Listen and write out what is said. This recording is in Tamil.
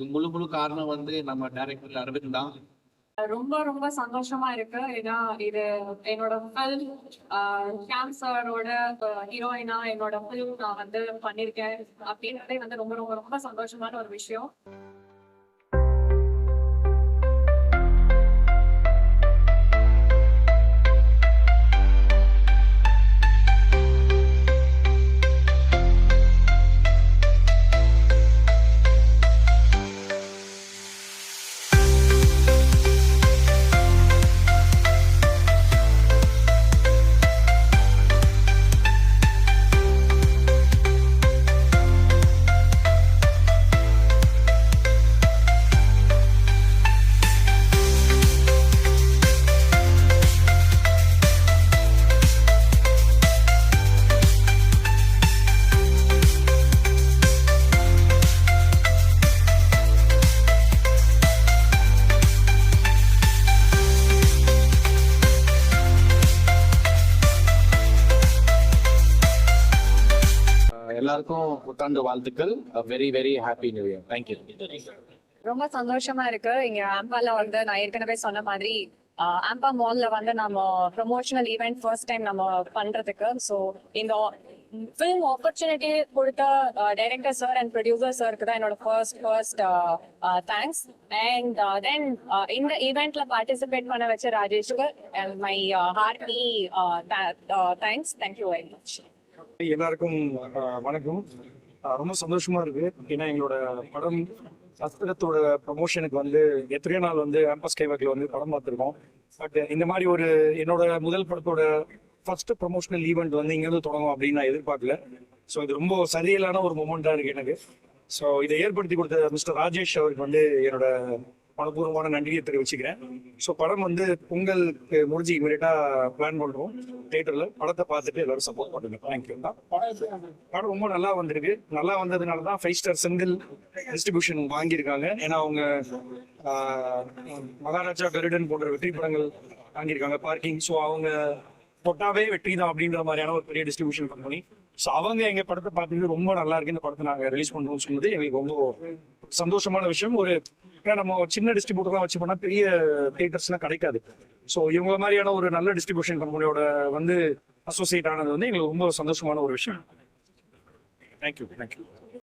அதுக்கு முழு முழு காரணம் நம்ம டைரக்டர் அரவிந்த் தான். ரொம்ப ரொம்ப சந்தோஷமா இருக்கு. ஏன்னா இது என்னோட ஃபிலிம் கேன்சரோட ஹீரோயினா என்னோட ஃபிலிம் நான் பண்ணிருக்கேன் அப்படின்றதே ரொம்ப ரொம்ப ரொம்ப சந்தோஷமான ஒரு விஷயம். எல்லாருக்கும் புத்தாண்டு வாழ்த்துக்கள். Very very happy new year. Thank you. ரொம்ப சந்தோஷமா இருக்கு. இங்க ஆம்பால நான் ஏற்கனவே சொன்ன மாதிரி ஆம்பா மால்ல நம்ம ப்ரொமோஷனல் ஈவெண்ட் ஃபர்ஸ்ட் டைம் நம்ம பண்றதுக்கு. ஸோ இந்த ஃபிலிம் ஆப்பர்ச்சுனிட்டி கொடுத்த டைரக்டர் சார் அண்ட் ப்ரொடியூசர் சாருக்கு தான் என்னோட ஃபர்ஸ்ட் தேங்க்ஸ். அண்ட் தென் இந்த ஈவெண்ட்ல பார்ட்டிசிபேட் பண்ண வச்ச ராஜேஷ்க்கு and my heartly thanks. Thank you very much. எல்லாருக்கும் வணக்கம். ரொம்ப சந்தோஷமா இருக்கு. ஏன்னா எங்களோட படம் அஸ்திரத்தோட ப்ரமோஷனுக்கு எத்தனையோ நாள் ஆம்பஸ் ஸ்கைவாக்ல படம் பார்த்துருக்கோம். பட் இந்த மாதிரி ஒரு என்னோட முதல் படத்தோட ஃபர்ஸ்ட் ப்ரமோஷனல் ஈவெண்ட் இங்கிருந்து தொடங்கும் அப்படின்னு நான் எதிர்பார்க்கல. ஸோ இது ரொம்ப சரியில்லான ஒரு மொமெண்டா இருக்கு எனக்கு. ஸோ இதை ஏற்படுத்தி கொடுத்த மிஸ்டர் ராஜேஷ் அவருக்கு என்னோட மனப்பூர்வமான நன்றியை தெரிவிச்சுக்கிறேன். ஸோ படம் பொங்கலுக்கு முடிஞ்சு இமீடியட்டா பிளான் பண்றோம் தியேட்டர்ல. படத்தை பார்த்துட்டு எல்லாரும் சப்போர்ட் பண்ணுங்க. தேங்க்யூ. படம் ரொம்ப நல்லா வந்திருக்கு. நல்லா வந்ததுனால தான் 5 ஸ்டார் சிங்கிள் டிஸ்ட்ரிபியூஷன் வாங்கியிருக்காங்க. ஏன்னா அவங்க மகாராஜா கருடன் போன்ற வெற்றி படங்கள் வாங்கியிருக்காங்க பார்க்கிங். ஸோ அவங்க தொட்டாவே வெற்றி தான் அப்படின்ற மாதிரியான ஒரு பெரிய டிஸ்ட்ரிபியூஷன் கம்பெனி. ஸோ அவங்க எங்க படத்தை பார்த்துட்டு ரொம்ப நல்லா இருக்கு, இந்த படத்தை நாங்கள் ரிலீஸ் பண்ணுறோம்னு சொன்னது எங்களுக்கு ரொம்ப சந்தோஷமான விஷயம். நம்ம சின்ன டிஸ்ட்ரிபியூட்டர்லாம் வச்சு பண்ணா பெரிய தியேட்டர்ஸ்லாம் கிடைக்காது. ஸோ இவங்க மாதிரியான ஒரு நல்ல டிஸ்ட்ரிபியூஷன் கம்பெனியோட அசோசியேட் ஆனது எங்களுக்கு ரொம்ப சந்தோஷமான ஒரு விஷயம். தேங்க்யூ.